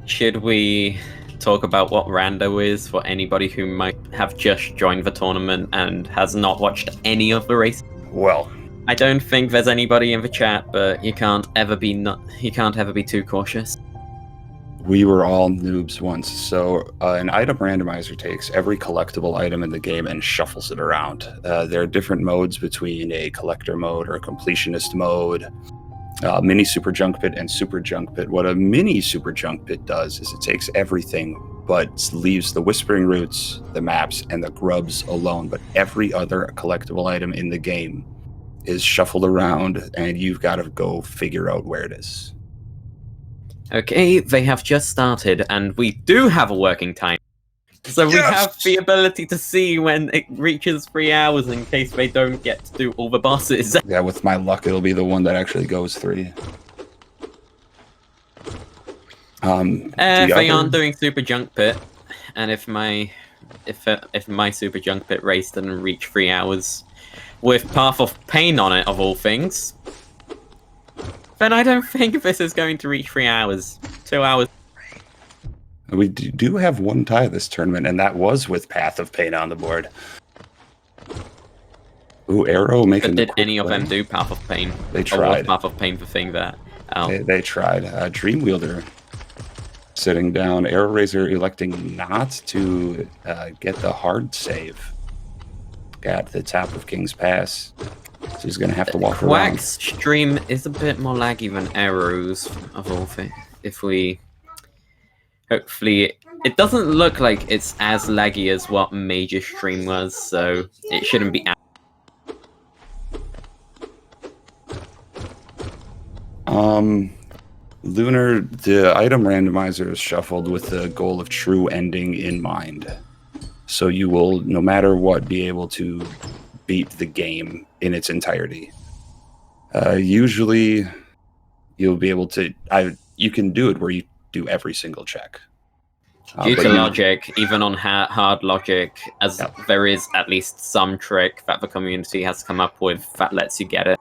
Should we talk about what Rando is for anybody who might have just joined the tournament and has not watched any of the races? Well, I don't think there's anybody in the chat, but you can't ever be too cautious. we were all noobs once, so an item randomizer takes every collectible item in the game and shuffles it around. There are different modes between a collector mode or a completionist mode, mini super junk pit and super junk pit. What a mini super junk pit does is it takes everything but leaves the Whispering Roots, the maps, and the grubs alone. But every other collectible item in the game is shuffled around, and you've got to go figure out where it is. Okay, they have just started, and we do have a working time. So we have the ability to see when it reaches 3 hours in case they don't get to do all the bosses. Yeah, with my luck, it'll be the one that actually goes 3. If they aren't doing Super Junk Pit, and if my Super Junk Pit race doesn't reach 3 hours, with Path of Pain on it, of all things, then I don't think this is going to reach 3 hours. 2 hours. We do have one tie this tournament, and that was with Path of Pain on the board. Ooh, Arrow making. But did any of them do Path of Pain? They tried. Or was Path of Pain the thing that? Oh. They tried. Dreamwielder sitting down. AeroRaiser electing not to get the hard save at the top of King's Pass. So he's going to have to walk around. Quack's stream is a bit more laggy than Arrow's, of all things. Hopefully, it doesn't look like it's as laggy as what Major stream was, so it shouldn't be. Lunar, the item randomizer is shuffled with the goal of true ending in mind. So you will, no matter what, be able to beat the game in its entirety. Usually, you'll be able to. You can do it where you do every single check. Due to logic, even on hard logic, as there is at least some trick that the community has come up with that lets you get it.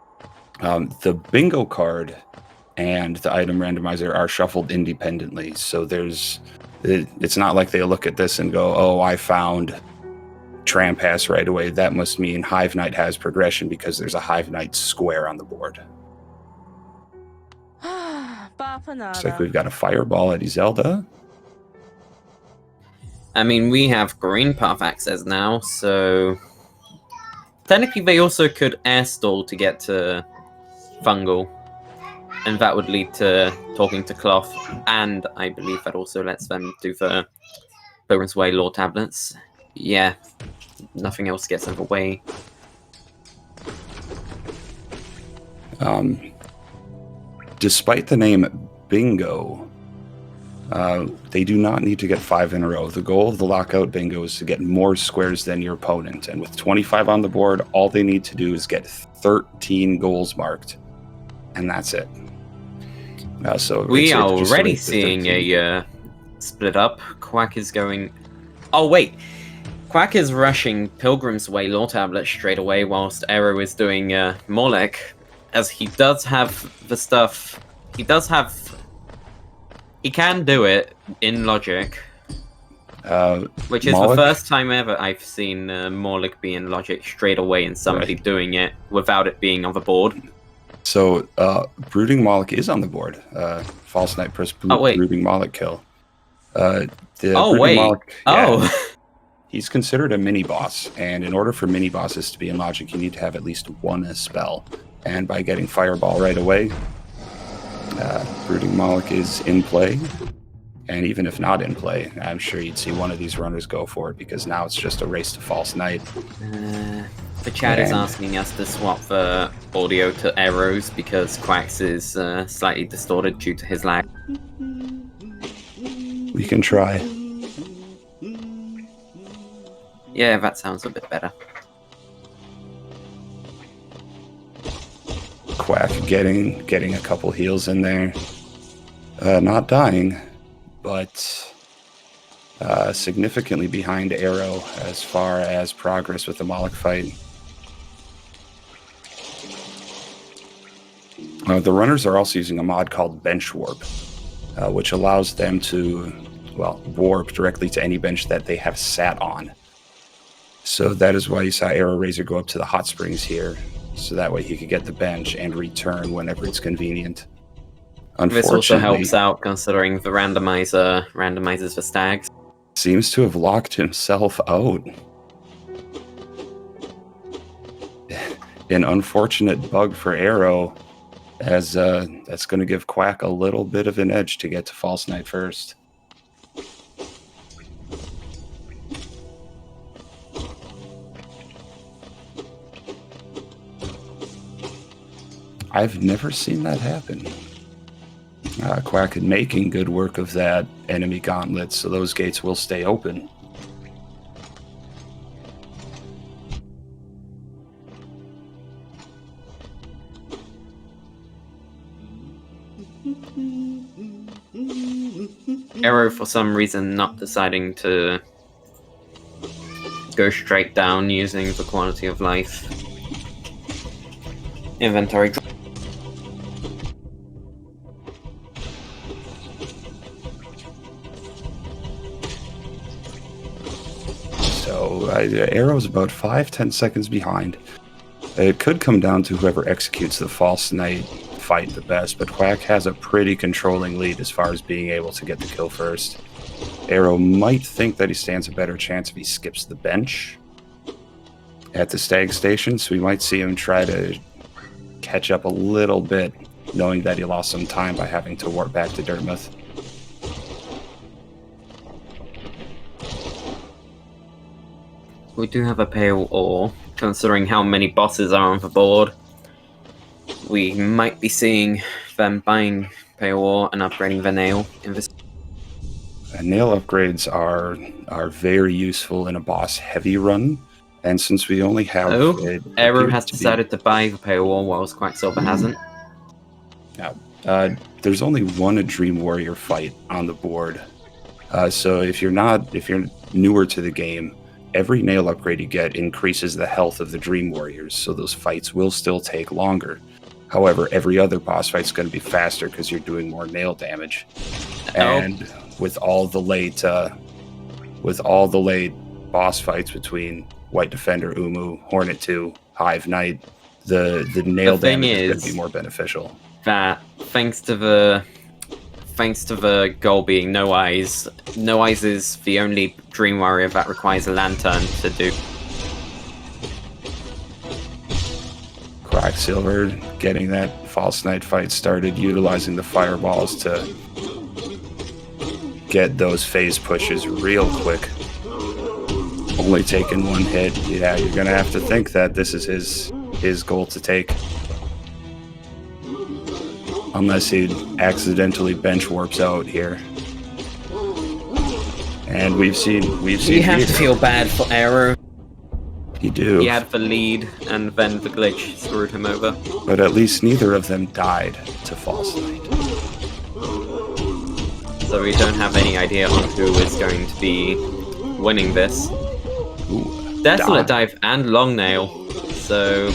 The bingo card and the item randomizer are shuffled independently, so it's not like they look at this and go, "Oh, I found Trampass right away. That must mean Hive Knight has progression because there's a Hive Knight square on the board." Looks like we've got a Fireball at Zelda. I mean, we have green path access now, so technically they also could air stall to get to Fungal, and that would lead to talking to Cloth, and I believe that also lets them do the Pilgrim's Way lore tablets. Yeah, nothing else gets in the way. Despite the name Bingo, they do not need to get 5 in a row. The goal of the Lockout Bingo is to get more squares than your opponent, and with 25 on the board, all they need to do is get 13 goals marked, and that's it. So we are already seeing a split up. Quack is going... Oh, wait. Quack is rushing Pilgrim's Way lore tablet straight away, whilst Arrow is doing Morlek, as he does have the stuff. He can do it in logic, which is the first time ever I've seen Morlek be in logic straight away and somebody doing it without it being on the board. So Brooding Morlek is on the board. False Knight press Brooding Morlek kill. He's considered a mini boss, and in order for mini bosses to be in logic, you need to have at least one spell. And by getting Fireball right away, Brooding Morlek is in play. And even if not in play, I'm sure you'd see one of these runners go for it, because now it's just a race to False Knight. The chat is asking us to swap the audio to Arrows because Quack's is slightly distorted due to his lag. We can try. Yeah, that sounds a bit better. Quack getting a couple heals in there. Not dying, but significantly behind Arrow as far as progress with the Morlek fight. The runners are also using a mod called Bench Warp. which allows them to, well, warp directly to any bench that they have sat on. So that is why you saw AeroRaiser go up to the hot springs here, so that way he could get the bench and return whenever it's convenient. This also helps out considering the randomizer randomizes for stags. Seems to have locked himself out. An unfortunate bug for Arrow, as that's going to give Quack a little bit of an edge to get to False Knight first. I've never seen that happen. Quack making good work of that enemy gauntlet, so those gates will stay open. Arrow, for some reason, not deciding to go straight down using the quality of life inventory. So Arrow's about 5-10 seconds behind. It could come down to whoever executes the False Knight fight the best, but Quack has a pretty controlling lead as far as being able to get the kill first. Arrow might think that he stands a better chance if he skips the bench at the stag station, so we might see him try to catch up a little bit, knowing that he lost some time by having to warp back to Dartmouth. We do have a pale ore, considering how many bosses are on the board. We might be seeing them buying pale ore and upgrading the nail in this. Nail upgrades are very useful in a boss heavy run, and since we only have Arrow has decided to buy the pale ore, whilst Quacksilver hasn't. Now, there's only one Dream Warrior fight on the board, so if you're newer to the game, every nail upgrade you get increases the health of the Dream Warriors, so those fights will still take longer. However, every other boss fight's going to be faster because you're doing more nail damage. And with all the late boss fights between White Defender, Umu, Hornet 2, Hive Knight, the nail damage is going to be more beneficial. That thanks to the goal being No Eyes. No Eyes is the only Dream Warrior that requires a lantern to do. Quacksilver getting that False Knight fight started, utilizing the fireballs to get those phase pushes real quick. Only taking one hit. Yeah, you're gonna have to think that this is his goal to take. Unless he accidentally bench warps out here. And we've seen. You have to feel bad for Arrow. You do. He had the lead, and then the glitch screwed him over. But at least neither of them died to False Knight. So we don't have any idea on who is going to be winning this. Ooh, Desolate Dive and Long Nail. So.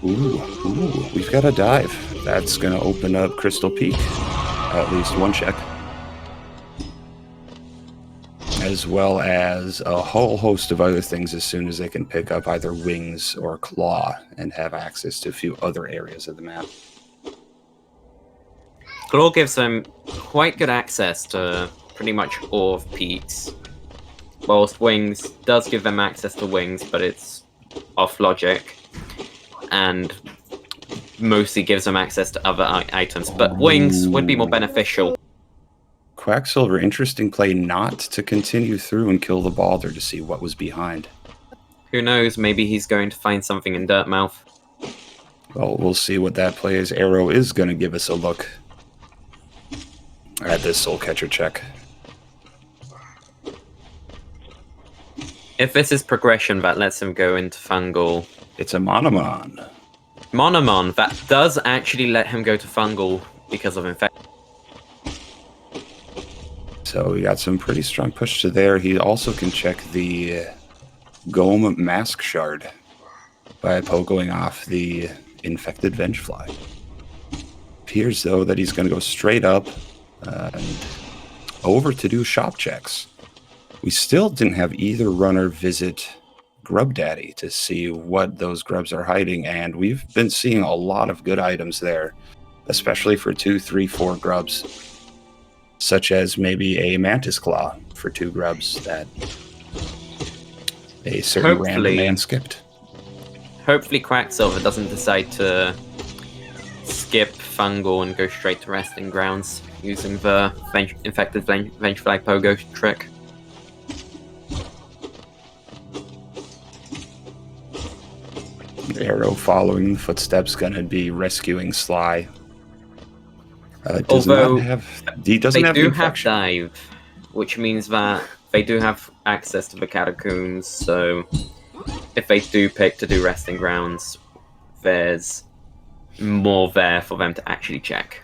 Ooh, we've got a dive. That's going to open up Crystal Peak. At least one check. As well as a whole host of other things as soon as they can pick up either Wings or Claw and have access to a few other areas of the map. Claw gives them quite good access to pretty much all of Peaks. Whilst Wings does give them access to Wings, but it's off logic. And mostly gives them access to other items. But Wings would be more beneficial. Quacksilver, interesting play not to continue through and kill the Balder to see what was behind. Who knows, maybe he's going to find something in Dirtmouth. Well, we'll see what that play is. Arrow is going to give us a look at this Soul Catcher check. If this is progression, that lets him go into Fungal. It's a Monomon. Monomon, that does actually let him go to Fungal because of infection. So we got some pretty strong push to there. He also can check the Gome Mask Shard by pogoing off the infected Vengefly. Appears, though, that he's going to go straight up, And over to do shop checks. We still didn't have either runner visit Grub Daddy to see what those grubs are hiding, and we've been seeing a lot of good items there, especially for 2, 3, 4 grubs, such as maybe a mantis claw for 2 grubs that a certain random man skipped. Hopefully Quacksilver doesn't decide to skip Fungal and go straight to Resting Grounds using the infected Vengefly Pogo trick. Arrow following the footsteps, gonna be rescuing Sly. Although he doesn't have do have dive, which means that they do have access to the catacombs. So if they do pick to do Resting Grounds, there's more there for them to actually check.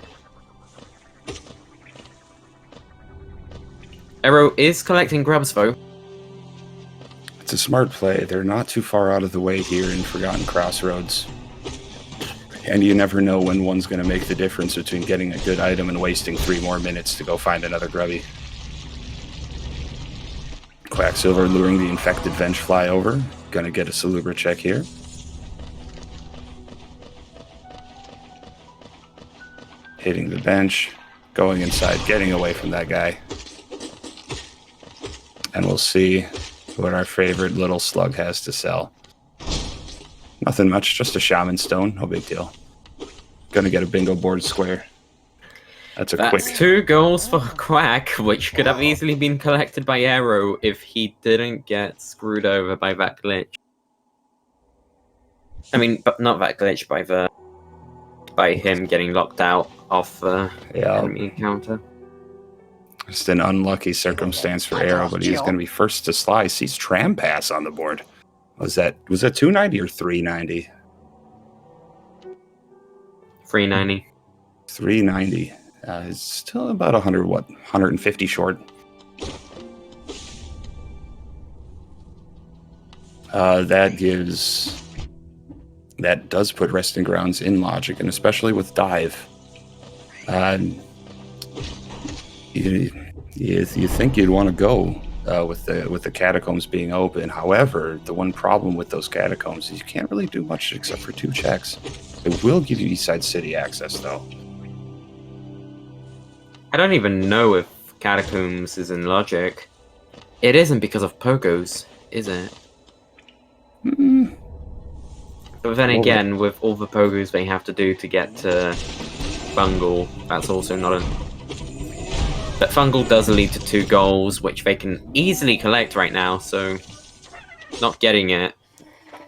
Arrow is collecting grubs though. It's a smart play. They're not too far out of the way here in Forgotten Crossroads. And you never know when one's going to make the difference between getting a good item and wasting 3 more minutes to go find another grubby. Quacksilver luring the infected Vengefly over. Gonna get a Salubra check here. Hitting the bench. Going inside, getting away from that guy. And we'll see what our favorite little slug has to sell. Nothing much, just a shaman stone, no big deal. Gonna get a bingo board square. That's quick. 2 goals for Quack, which could have easily been collected by Arrow if he didn't get screwed over by that glitch. I mean, but not that glitch, by him getting locked out of the enemy encounter. Just an unlucky circumstance for Arrow, but he's going to be first to slice. He's Tram Pass on the board. Was that 290 or 390? 390. 390. It's still about 150 short. That does put Resting Grounds in logic, and especially with dive. You think you'd want to go with the catacombs being open. However, the one problem with those catacombs is you can't really do much except for 2 checks. It will give you Eastside City access, though. I don't even know if Catacombs is in logic. It isn't because of Pogos, is it? Mm. But then again, with all the Pogos they have to do to get to Fungal, that's also not a... But Fungal does lead to 2 goals, which they can easily collect right now, so not getting it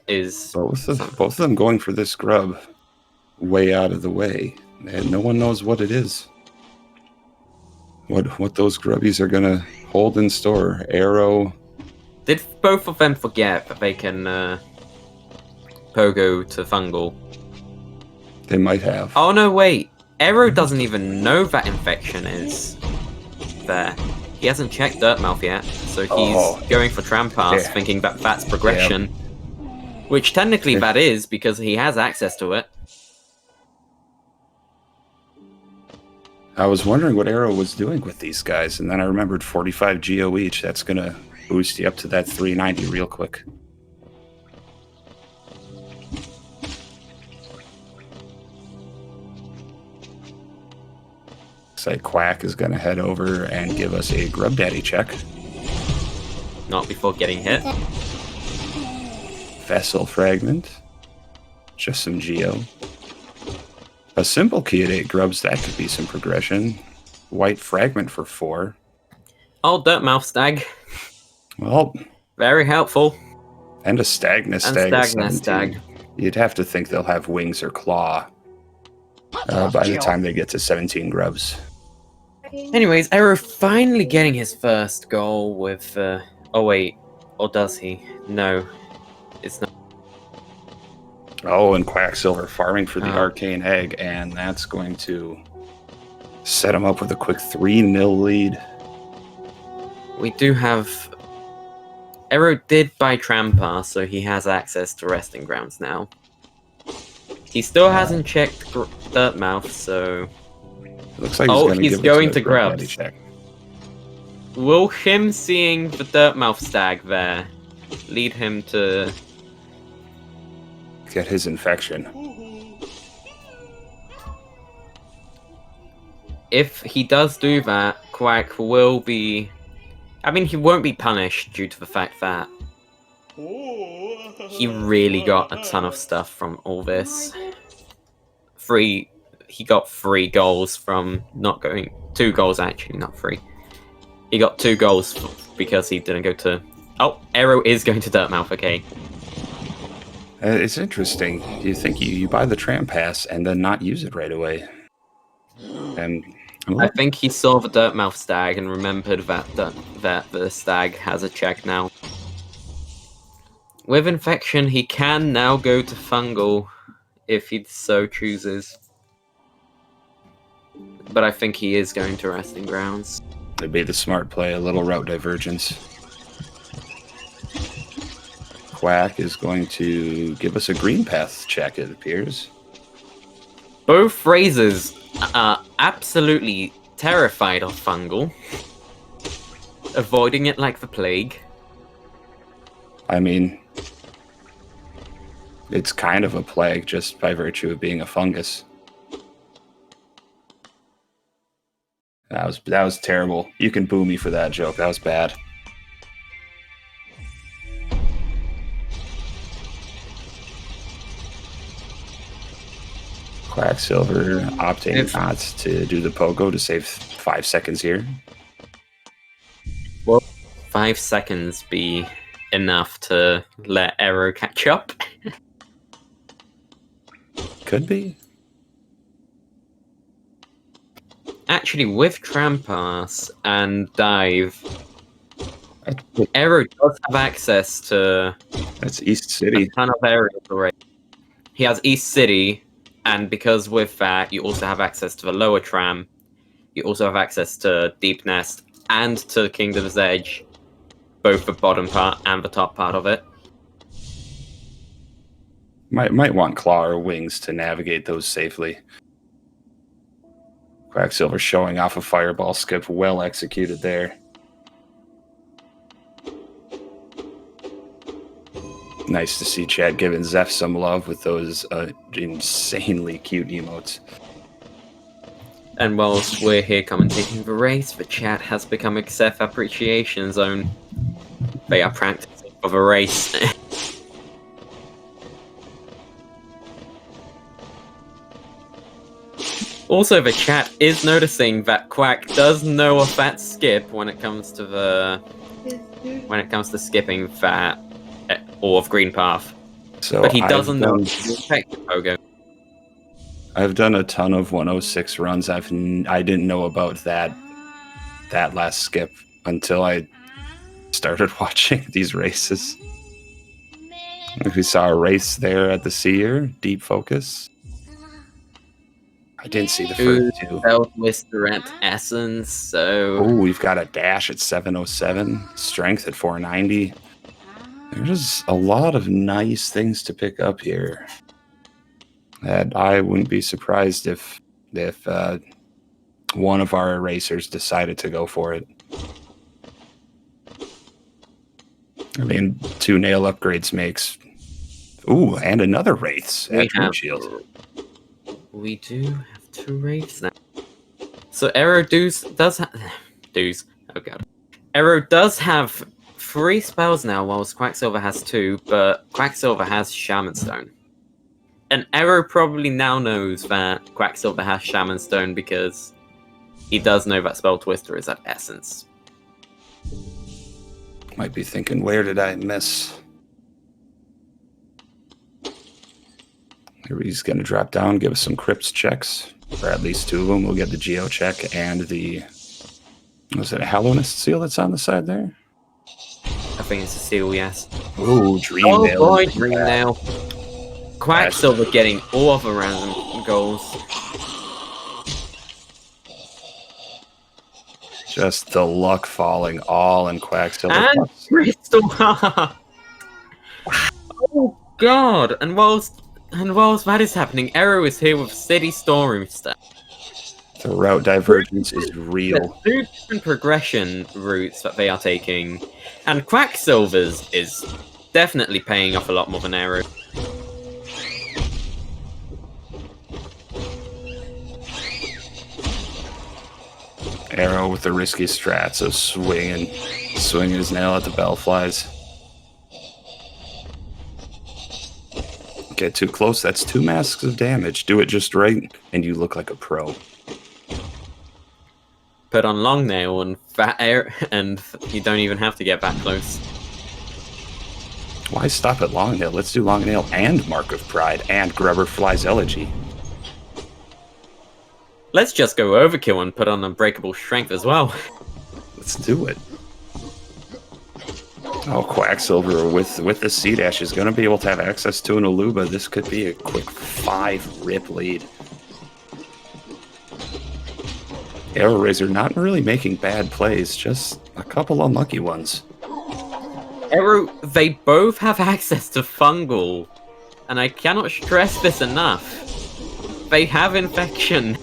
is... Both of them going for this grub way out of the way, and no one knows what it is. What those grubbies are gonna hold in store. Arrow. Did both of them forget that they can Pogo to Fungal? They might have. Oh no, wait. Arrow doesn't even know that infection is there. He hasn't checked Dirtmouth yet, so he's going for Tram Pass, thinking that that's progression. Which technically that is, because he has access to it. I was wondering what Arrow was doing with these guys, and then I remembered 45 GO each. That's going to boost you up to that 390 real quick. Looks like Quack is going to head over and give us a Grub Daddy check. Not before getting hit. Vessel Fragment. Just some GO. A simple key at 8 grubs, that could be some progression. White Fragment for 4. Oh, Dirtmouth Stag. Well, very helpful. And a Stagnus Stag. You'd have to think they'll have wings or claw by the time they get to 17 grubs. Anyways, Arrow finally getting his first goal with... oh wait, or does he? No, it's not. Oh, and Quacksilver farming for the Arcane Egg, and that's going to set him up with a quick 3-0 lead. We do have... Arrow did buy Tram Pass, so he has access to Resting Grounds now. He still hasn't checked Dirtmouth, so... Looks like Oh, he's he's give going it to a grab grubs. check. Will him seeing the Dirtmouth stag there lead him to... Get his infection. If he does do that, Quack will be... I mean, he won't be punished due to the fact that he really got a ton of stuff from all this. He got 3 goals from not going... 2 goals actually, not 3. He got 2 goals because he didn't go to... Oh, Aero is going to Dirtmouth, okay. It's interesting. You think you buy the tram pass and then not use it right away. And I think he saw the Dirtmouth stag and remembered that the stag has a check now. With infection, he can now go to fungal if he so chooses. But I think he is going to resting grounds. it'd be the smart play, a little route divergence. Quack is going to give us a green path check, it appears. Both Raisers are absolutely terrified of fungal, avoiding it like the plague. I mean, it's kind of a plague just by virtue of being a fungus. That was terrible. You can boo me for that joke. That was bad. Quacksilver opting not to do the pogo to save 5 seconds here. Will 5 seconds be enough to let Aero catch up? Could be. Actually, with Trampass and Dive, Aero does have access to That's East City. a ton of areas already. He has East City, and because with that, you also have access to the lower tram. You also have access to Deep Nest and to Kingdom's Edge, both the bottom part and the top part of it. Might want claw or wings to navigate those safely. Quacksilver showing off a fireball skip, well executed there. Nice to see Chad giving Zeph some love with those insanely cute emotes. And whilst we're here commentating the race, the chat has become a Seth appreciation zone. They are practicing for the race. Also, the chat is noticing that Quack does know of that skip when it comes to skipping that or of Green Path, So but he doesn't know the effective pogo. I've done a ton of 106 runs. I didn't know about that last skip until I started watching these races. We saw a race there at the Seer, deep focus. I didn't see the first two. Mr. at Essence, so... Oh, we've got a dash at 707, strength at 490. There's a lot of nice things to pick up here. And I wouldn't be surprised if one of our erasers decided to go for it. I mean, 2 nail upgrades makes... Ooh, and another Wraiths at Shield. We do have 2 Wraiths now. So Aero does have... Oh god. Aero does have 3 spells now, whilst Quacksilver has 2, but Quacksilver has Shaman Stone. And Aero probably now knows that Quacksilver has Shaman Stone because he does know that Spell Twister is at Essence. Might be thinking, where did I miss? Here he's going to drop down, give us some crypts checks, or at least 2 of them. We'll get the Geo check and the... Was it a Hallownest seal that's on the side there? I think it's a seal, yes. Ooh, Dream Oh Nail. boy, Dream Nail. Quacksilver getting all of the random goals. Just the luck falling all in Quacksilver. And Crystal Heart! Oh god! And whilst that is happening, Aero is here with City Storeroom stuff. The route divergence is real. There's 2 different progression routes that they are taking, and Quacksilver's is definitely paying off a lot more than Arrow. Arrow with the risky strat, so swinging his nail at the bellflies. Get too close, that's 2 masks of damage. Do it just right, and you look like a pro. Put on long nail and fat air, and you don't even have to get that close. Why stop at long nail? Let's do long nail and Mark of Pride and Grubberfly's Elegy. Let's just go overkill and put on Unbreakable Strength as well. Let's do it. Oh, Quacksilver with the C dash is going to be able to have access to an Aluba. This could be a quick 5 rip lead. AeroRaiser not really making bad plays, just a couple unlucky ones. Arrow, they both have access to Fungal, and I cannot stress this enough. They have Infection.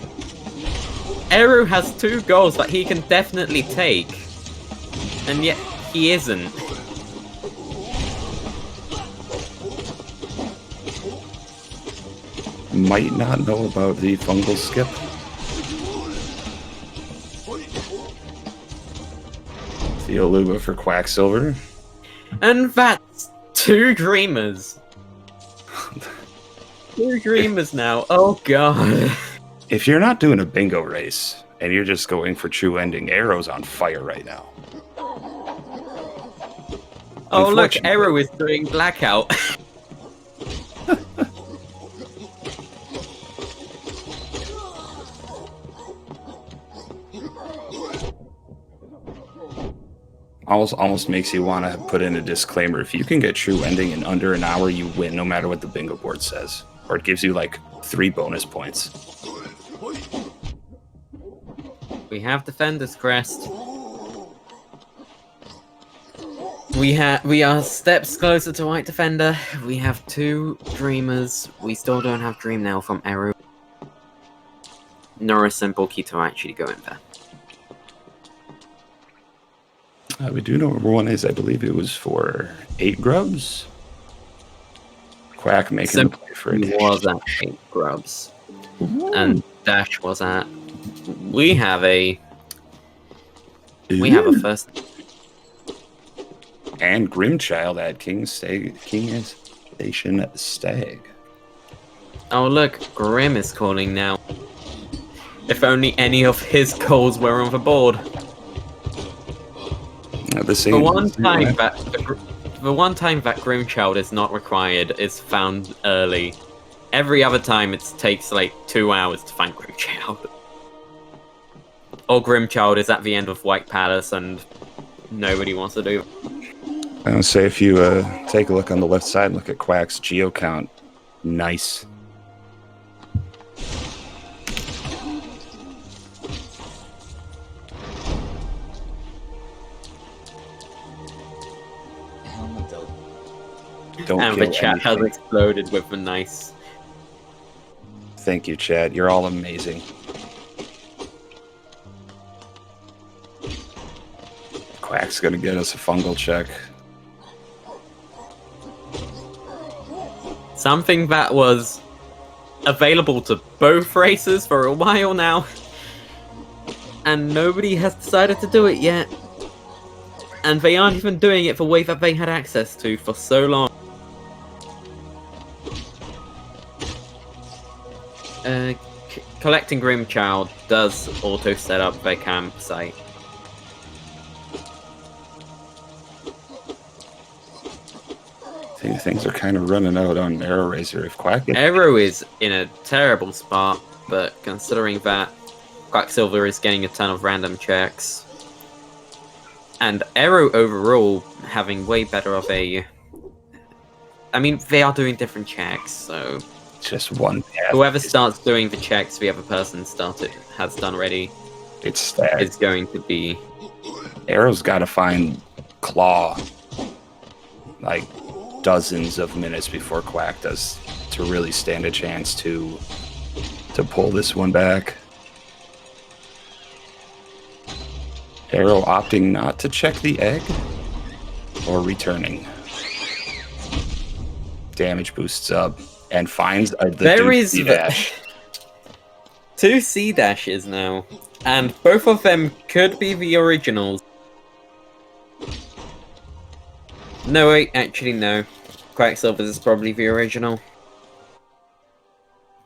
Arrow has 2 goals that he can definitely take, and yet he isn't. Might not know about the fungal skip. The Aluba for Quacksilver. And that's 2 Dreamers. 2 Dreamers now, oh god. If you're not doing a bingo race, and you're just going for true ending, Arrow's on fire right now. Oh look, Arrow is doing Blackout. Almost makes you want to put in a disclaimer. If you can get true ending in under an hour, you win no matter what the bingo board says. Or it gives you like 3 bonus points. We have Defender's Crest. We are steps closer to White Defender. We have 2 Dreamers. We still don't have Dream Nail from Arrow. Nor a simple key to actually go in there. We do know where one is. I believe it was for 8 grubs. Quack making the play for it. Was at 8 grubs. Ooh. And Dash was at. We have a first. And Grimchild at King Station Stag. Oh look, Grim is calling now. If only any of his calls were on the board. The one time that Grimchild is not required is found early. Every other time it takes like 2 hours to find Grimchild. Or Grimchild is at the end of White Palace and nobody wants to do it. I would say if you take a look on the left side, look at Quack's geo count. Nice. And the chat has exploded with the nice. Thank you, chat. You're all amazing. Quack's gonna get us a fungal check. Something that was available to both races for a while now. And nobody has decided to do it yet. And they aren't even doing it the way that they had access to for so long. Collecting Grimchild does auto set up their campsite. Things are kind of running out on AeroRaiser. If Quack Arrow is in a terrible spot, but considering that Quacksilver is getting a ton of random checks, and Arrow overall having way better of a... I mean, they are doing different checks, so... Just one path. Whoever starts doing the checks the other person has done already. It's stacked. It's going to be... Arrow's got to find Claw like dozens of minutes before Quack does to really stand a chance to pull this one back. Arrow opting not to check the egg or returning. Damage boosts up and finds the There is C-dash. 2 C dashes now, and both of them could be the originals. No, wait, actually no. Quacksilver is probably the original.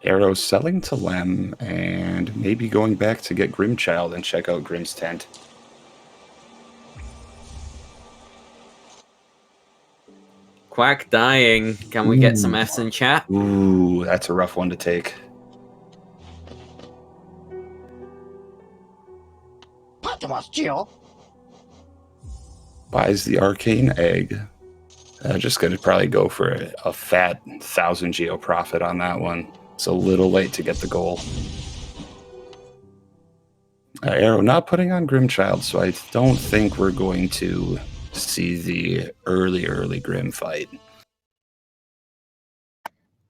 Arrow selling to Lem and maybe going back to get Grimchild and check out Grim's tent. Quack dying. Can we get some F's in chat? Ooh, that's a rough one to take. Buys the arcane egg. Just gonna probably go for a fat 1,000 geo profit on that one. It's a little late to get the goal. Arrow not putting on Grimchild, so I don't think we're going to see the early Grim fight.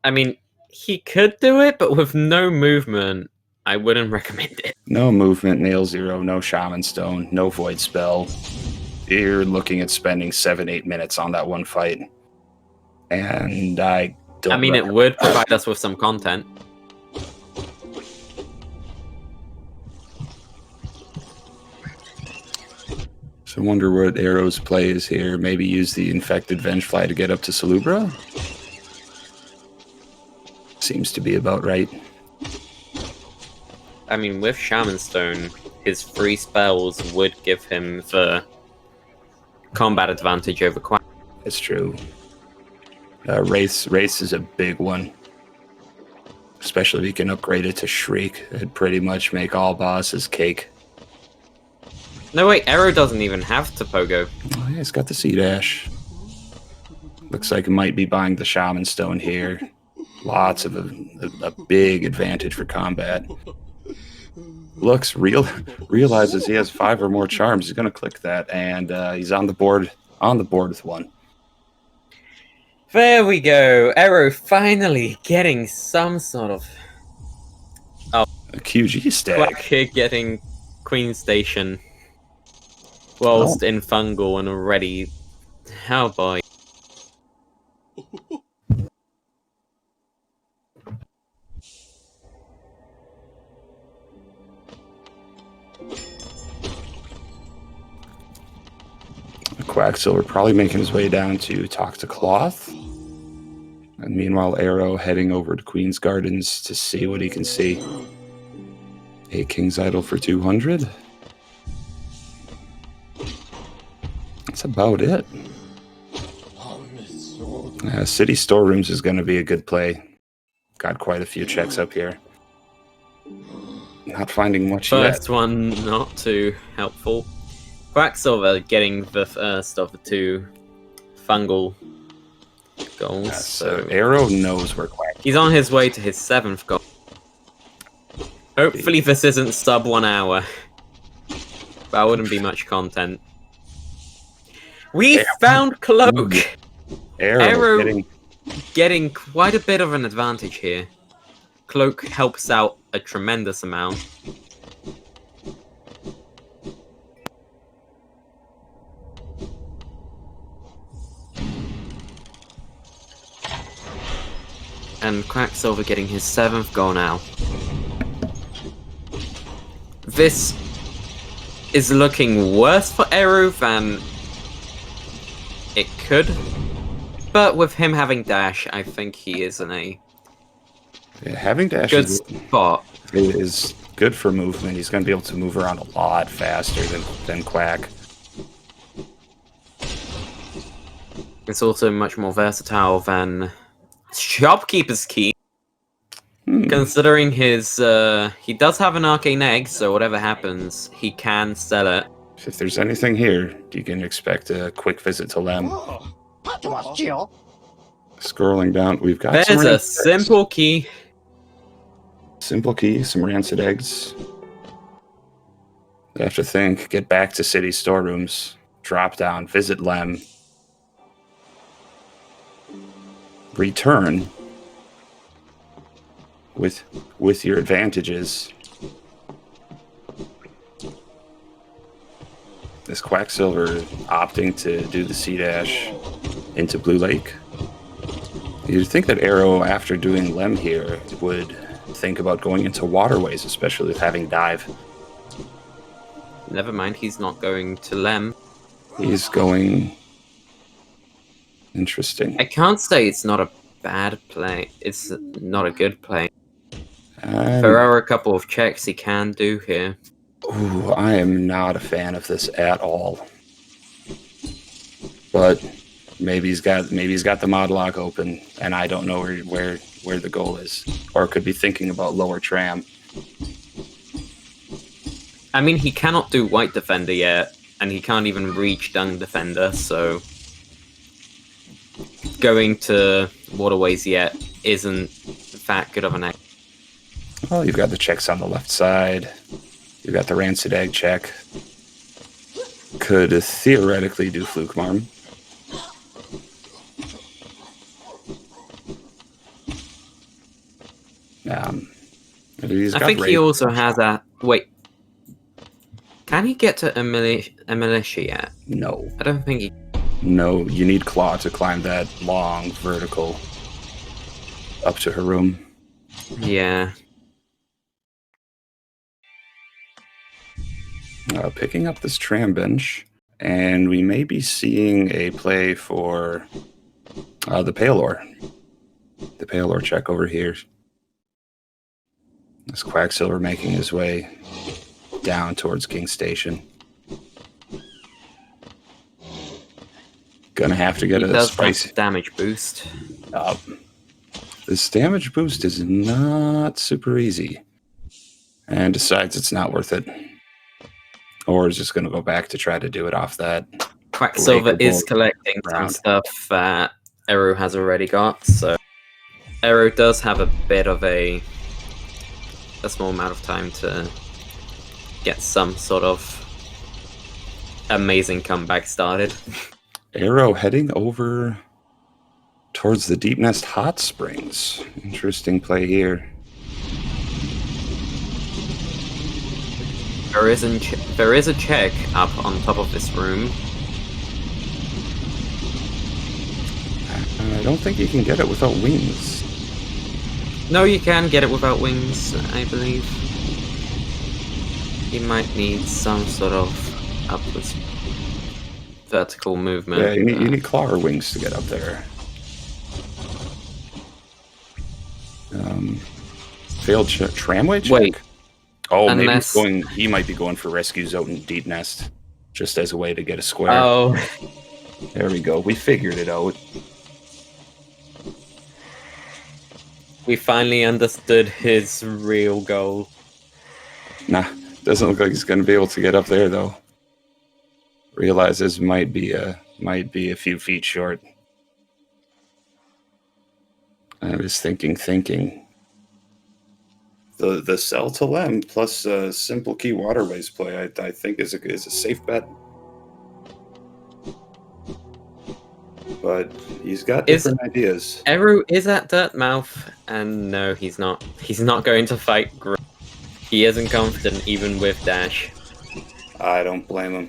I mean, he could do it, but with no movement, I wouldn't recommend it. No movement, nail 0, no Shaman Stone, no Void Spell. You're looking at spending 7-8 minutes on that one fight. And I don't it would provide us with some content. So I wonder what Arrow's play is here. Maybe use the Infected Vengefly to get up to Salubra? Seems to be about right. I mean, with Shaman Stone, his free spells would give him the combat advantage over Quack. It's true. Race is a big one. Especially if you can upgrade it to Shriek. It'd pretty much make all bosses cake. No, wait, Arrow doesn't even have to pogo. Oh yeah, it's got the C-dash. Looks like it might be buying the Shaman Stone here. Lots of a big advantage for combat. Realizes he has 5 or more charms. He's going to click that, and he's on the board with one. There we go. Arrow finally getting some sort of... A QG stack. Quack here getting Queen Station. Whilst in Fungal and already... How boy. Quacksilver probably making his way down to talk to Cloth. And meanwhile, Arrow heading over to Queen's Gardens to see what he can see. A King's Idol for 200. That's about it. City Storerooms is going to be a good play. Got quite a few checks up here. Not finding much yet. First one not too helpful. Quacksilver getting the first of the 2 fungal goals. So Arrow knows where Quack. He's on his way to his 7th goal. Hopefully this isn't sub 1 hour. That wouldn't be much content. We found Cloak! Arrow getting quite a bit of an advantage here. Cloak helps out a tremendous amount. And Quacksilver getting his 7th goal now. This is looking worse for Arrow than it could. But with him having dash, I think he is in a having dash good spot. Is good for movement. He's going to be able to move around a lot faster than Quack. It's also much more versatile than Shopkeeper's Key. Considering his, he does have an arcane egg, so whatever happens, he can sell it. If there's anything here, you can expect a quick visit to Lem. Scrolling down, we've got There's a simple key. Simple key, some rancid eggs. You have to think, get back to city storerooms, drop down, visit Lem, return with your advantages. Is Quacksilver opting to do the C-dash into Blue Lake? You'd think that Aero, after doing Lem here, would think about going into waterways, especially with having dive. Never mind, he's not going to Lem. He's going... Interesting. I can't say it's not a bad play. It's not a good play. There are a couple of checks he can do here. Ooh, I am not a fan of this at all. But maybe he's got the mod lock open, and I don't know where the goal is, or could be thinking about lower tram. I mean, he cannot do White Defender yet, and he can't even reach Dung Defender, so going to Waterways yet isn't that good of an act. Well, you've got the checks on the left side. You've got the Rancid Egg check. Could theoretically do Fluke Marm. I think he also has a... Wait. Can he get to a militia yet? No. I don't think he... No, you need Claw to climb that long vertical up to her room. Yeah. Picking up this tram bench, and we may be seeing a play for the Palor. The Palor check over here. This Quacksilver making his way down towards King Station. Gonna have to get a spicy damage boost. This damage boost is not super easy, and decides it's not worth it. Or is just going to go back to try to do it off that. Quacksilver is collecting some stuff that Aero has already got, so Aero does have a bit of a small amount of time to get some sort of amazing comeback started. Aero heading over towards the Deep Nest Hot Springs. Interesting play here. There is a check up on top of this room. I don't think you can get it without wings. No, you can get it without wings, I believe. You might need some sort of upwards vertical movement. Yeah, you need claw or wings to get up there. Failed tramway check? Wait. Oh, maybe he might be going for Rescue Zone and Deep Nest, just as a way to get a square. Oh. There we go. We figured it out. We finally understood his real goal. Nah, doesn't look like he's going to be able to get up there, though. Realizes might be a few feet short. I was thinking. The Cell to Lem plus Simple Key Waterways play, I think, is a safe bet. But he's got different ideas. Aero is at Dirtmouth, and no, he's not. He's not going to fight. He isn't confident even with Dash. I don't blame him.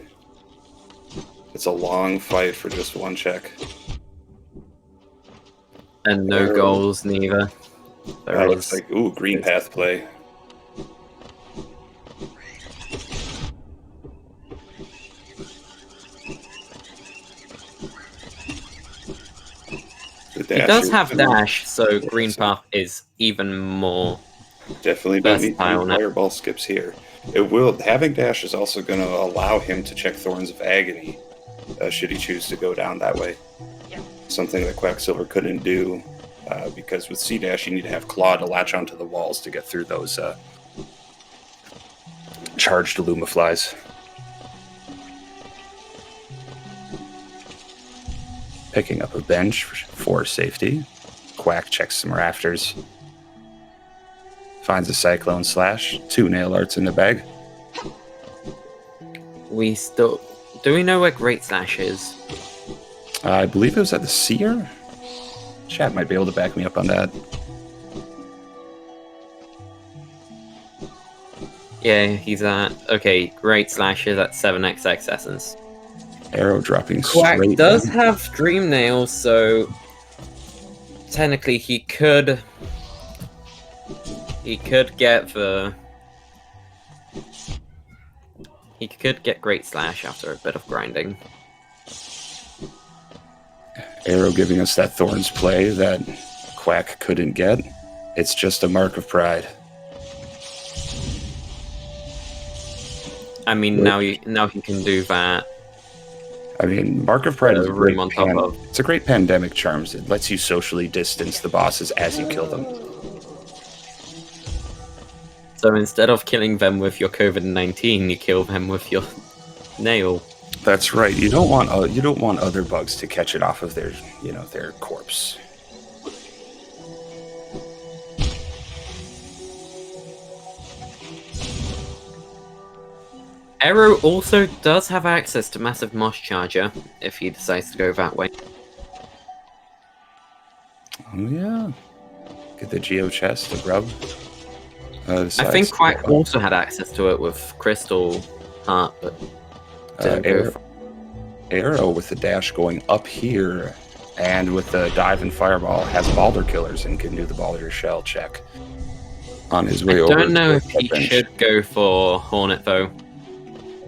It's a long fight for just one check. And no goals, neither. That looks like, ooh, green path play. He does have dash, so green path is even more definitely don't need fireball skips here. Having dash is also going to allow him to check Thorns of Agony, should he choose to go down that way. Yeah. Something that Quacksilver couldn't do. Because with C-Dash, you need to have Claw to latch onto the walls to get through those charged Lumaflies. Picking up a bench for safety. Quack checks some rafters. Finds a Cyclone Slash. 2 nail arts in the bag. Do we know where Great Slash is? I believe it was at the Seer? Chat might be able to back me up on that. Yeah, he's at... Okay, Great Slash is at 7xx essence. Arrow dropping Quack straight does down. have Dream Nails, so... Technically, he could... He could get the... He could get Great Slash after a bit of grinding. Arrow giving us that Thorns play that Quack couldn't get. It's just a mark of pride. I mean, now he can do that. I mean, Mark of Pride is Room on top of. it's a great pandemic charms. It lets you socially distance the bosses as you kill them. So instead of killing them with your COVID-19, you kill them with your nail. That's right. You don't want other bugs to catch it off of their their corpse. Arrow also does have access to Massive Mosh Charger if he decides to go that way. Oh yeah. Get the Geo chest, the grub. I think Quack also had access to it with Crystal Heart, but Arrow with the dash going up here, and with the dive and fireball has Balder killers and can do the Balder shell check on his way over. I don't know if he should go for Hornet though.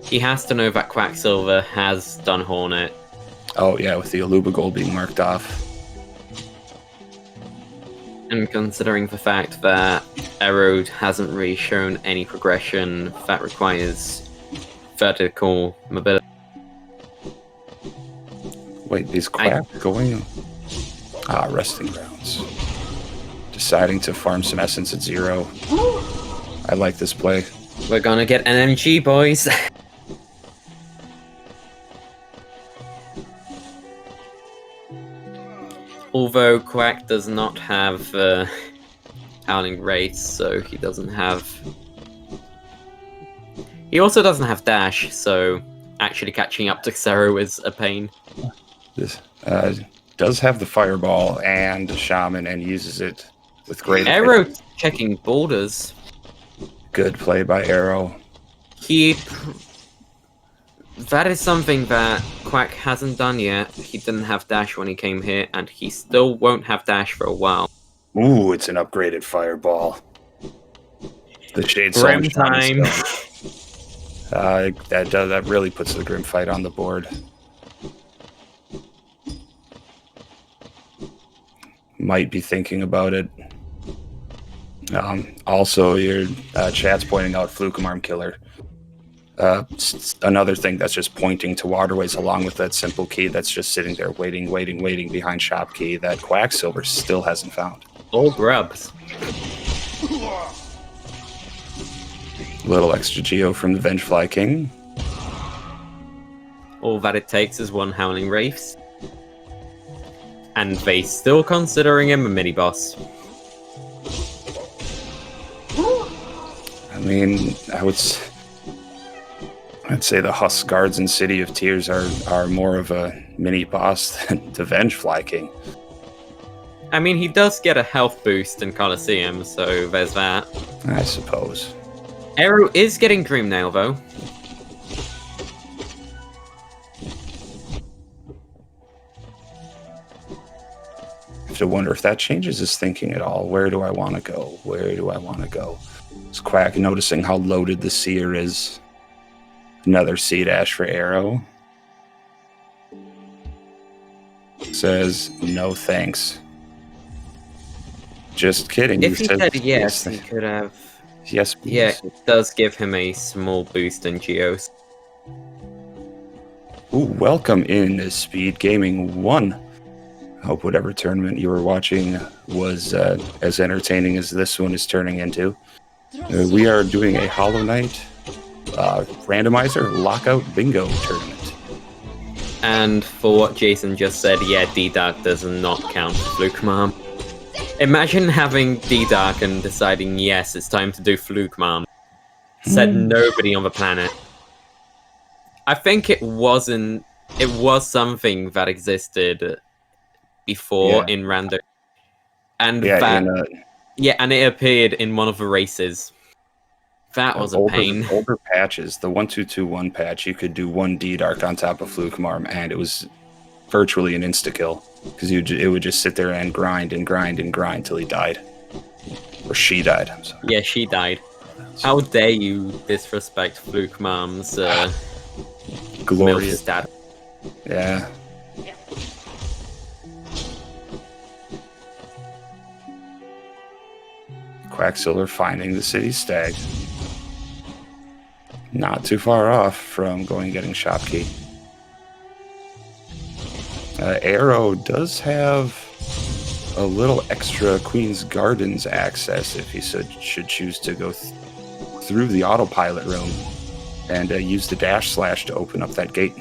He has to know that Quacksilver has done Hornet. Oh yeah, with the Aluba gold being marked off. And considering the fact that Arrow hasn't really shown any progression that requires vertical mobility. Wait, is Quack going? Resting grounds. Deciding to farm some essence at 0. I like this play. We're gonna get an MG, boys. Although Quack does not have Howling Wraiths, so he doesn't have... He also doesn't have Dash, so actually catching up to Xero is a pain. This does have the Fireball and Shaman and uses it with great... Arrow checking borders. Good play by Arrow. That is something that Quack hasn't done yet. He didn't have Dash when he came here, and he still won't have Dash for a while. Ooh, it's an upgraded Fireball. The Shade Grim time. That really puts the Grim Fight on the board. Might be thinking about it. Also, your chat's pointing out Fluke Arm Killer. Another thing that's just pointing to waterways along with that simple key that's just sitting there waiting behind shop key that Quacksilver still hasn't found. All grubs. Little extra Geo from the Vengefly King. All that it takes is one Howling Wraiths. And they still considering him a mini-boss. I mean, I'd say the Husk Guards and City of Tears are more of a mini-boss than the Vengefly King. I mean, he does get a health boost in Colosseum, so there's that. I suppose. Arrow is getting Dream Nail, though. I have to wonder if that changes his thinking at all. Where do I want to go? Where do I want to go? Is Quack noticing how loaded the Seer is? Another C dash for Arrow. Says, no thanks. Just kidding. If he said yes, he could have... Yes, please. Yeah, it does give him a small boost in Geos. Ooh, welcome in Speed Gaming 1. Hope whatever tournament you were watching was as entertaining as this one is turning into. We are doing a Hollow Knight Randomizer Lockout Bingo tournament. And for what Jason just said, yeah, D-Dark does not count for Fluke Mom. Imagine having D-Dark and deciding, yes, it's time to do Fluke Mom. Said nobody on the planet. I think it was something that existed before in Random. And and it appeared in one of the races That was a pain. Older patches, the 1-2-2-1 patch, you could do 1 D-Dark on top of Flukemarm, and it was virtually an insta-kill. Because it would just sit there and grind and grind and grind till he died. Or she died, I'm sorry. Yeah, she died. How dare you disrespect Flukemarm's glorious stat. Yeah. Quacksilver finding the city stag. Not too far off from going and getting Shopkey. Arrow does have a little extra Queen's Gardens access if he should choose to go through the autopilot room and use the dash slash to open up that gate.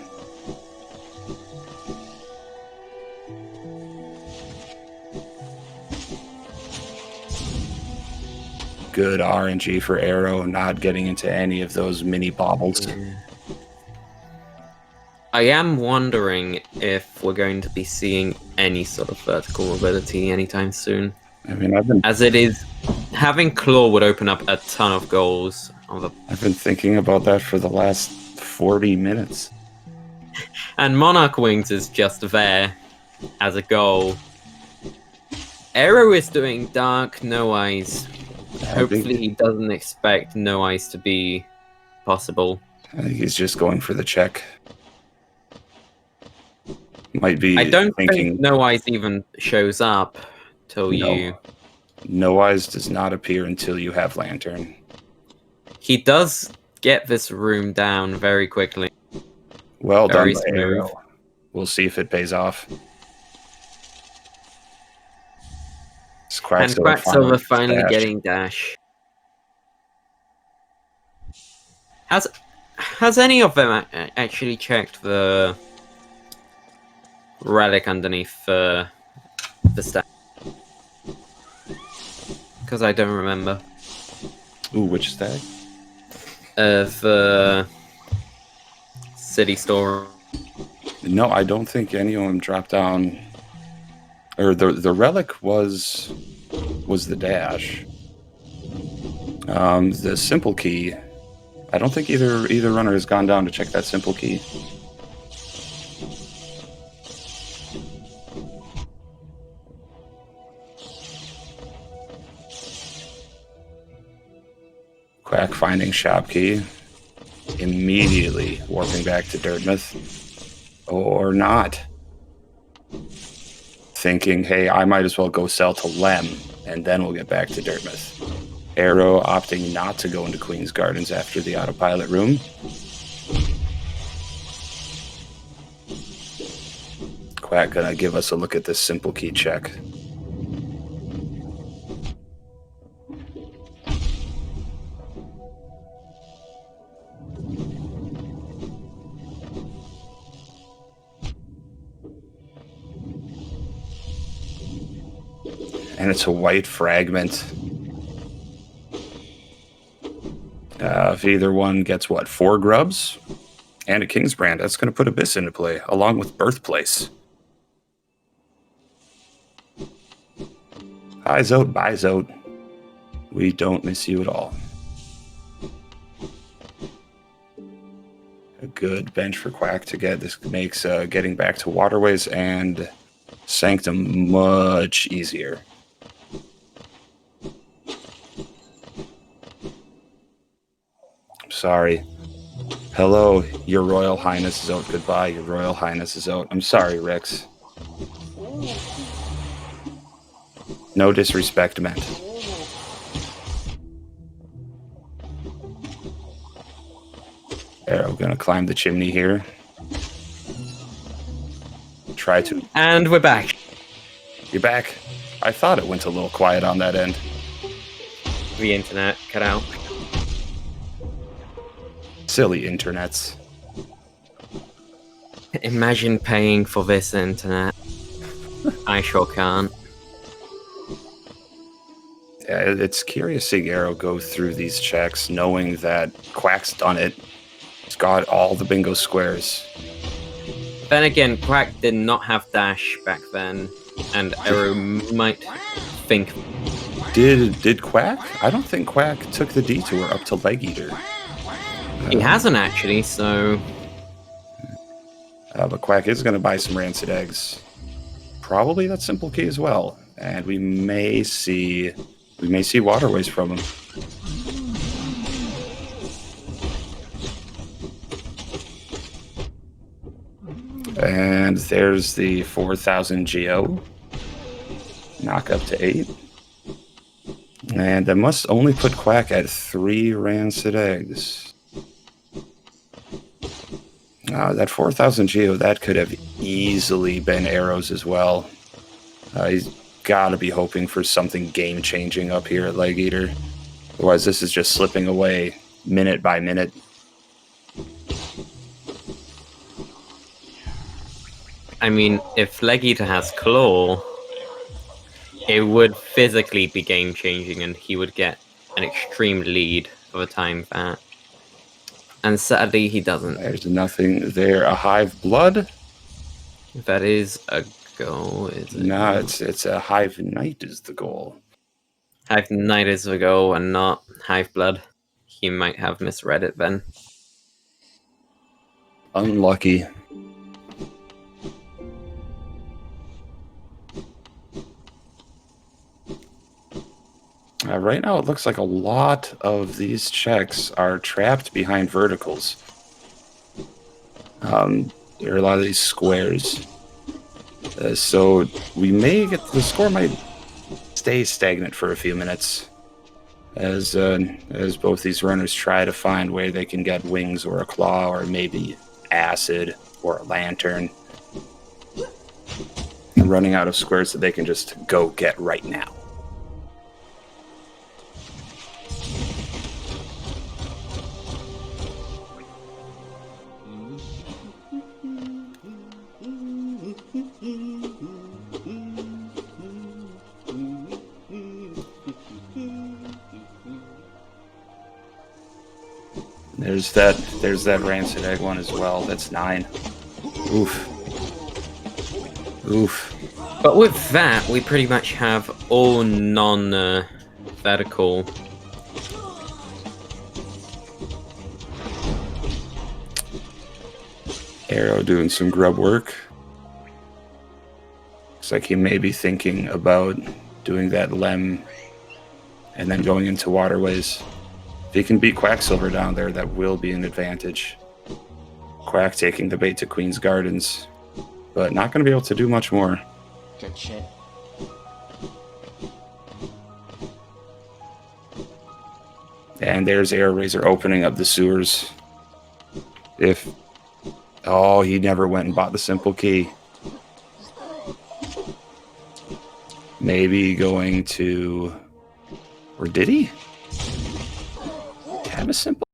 Good RNG for Arrow, not getting into any of those mini bobbles. I am wondering if we're going to be seeing any sort of vertical ability anytime soon. I mean, as it is, having Claw would open up a ton of goals. I've been thinking about that for the last 40 minutes. And Monarch Wings is just there as a goal. Arrow is doing Dark No Eyes. Hopefully he doesn't expect No Eyes to be possible. I think he's just going for the check. Might be. I don't think No Eyes even shows up till you. No Eyes does not appear until you have Lantern. He does get this room down very quickly. Well done, Arrow. We'll see if it pays off. And Quacksilver finally getting dash. Has any of them actually checked the relic underneath the stack? Because I don't remember. Ooh, which stack? The city store. No, I don't think any of them dropped down. Or the relic was the dash. The simple key. I don't think either runner has gone down to check that simple key. Quack finding Shopkey. Immediately warping back to Dirtmouth. Or not. Thinking, hey, I might as well go sell to Lem, and then we'll get back to Dirtmouth. Arrow opting not to go into Queen's Gardens after the autopilot room. Quack gonna give us a look at this simple key check. And it's a white fragment. If either one gets, 4 grubs? And a King's Brand, that's going to put Abyss into play, along with Birthplace. Hi, Zote, bye, Zote. We don't miss you at all. A good bench for Quack to get. This makes getting back to Waterways and Sanctum much easier. Sorry. Hello, Your Royal Highness Zote. Goodbye, Your Royal Highness Zote. I'm sorry, Rix. No disrespect meant. Arrow gonna climb the chimney here. Try to. And we're back. You're back. I thought it went a little quiet on that end. The internet cut out. Silly internets. Imagine paying for this internet. I sure can't. Yeah, it's curious seeing Arrow go through these checks, knowing that Quack's done it. He's got all the bingo squares. Then again, Quack did not have dash back then, and Arrow might think Did Quack? I don't think Quack took the detour up to Leg Eater. He hasn't actually, so... But Quack is going to buy some rancid eggs. Probably that simple key as well. And we may see waterways from him. And there's the 4,000 Geo. Knock up to 8. And I must only put Quack at 3 rancid eggs. That 4,000 Geo, that could have easily been arrows as well. He's got to be hoping for something game-changing up here at Leg Eater. Otherwise, this is just slipping away minute by minute. I mean, if Leg Eater has Claw, it would physically be game-changing and he would get an extreme lead for the time that. And sadly, he doesn't. There's nothing there. A Hive Blood? That is a goal, is it? No, it's a Hive Knight is the goal. Hive Knight is the goal and not Hive Blood. He might have misread it then. Unlucky. Right now, it looks like a lot of these checks are trapped behind verticals. There are a lot of these squares. So we may get... The score might stay stagnant for a few minutes. As both these runners try to find where they can get wings or a claw or maybe acid or a lantern. And running out of squares that they can just go get right now. There's that rancid egg one as well. That's 9. Oof. Oof. But with that, we pretty much have all non-vertical. Arrow doing some grub work. Looks like he may be thinking about doing that lem and then going into waterways. If he can beat Quacksilver down there, that will be an advantage. Quack taking the bait to Queen's Gardens, but not going to be able to do much more. Good shit. And there's AeroRaiser opening up the sewers. Oh, he never went and bought the simple key. Maybe going to... Or did he? Have a simple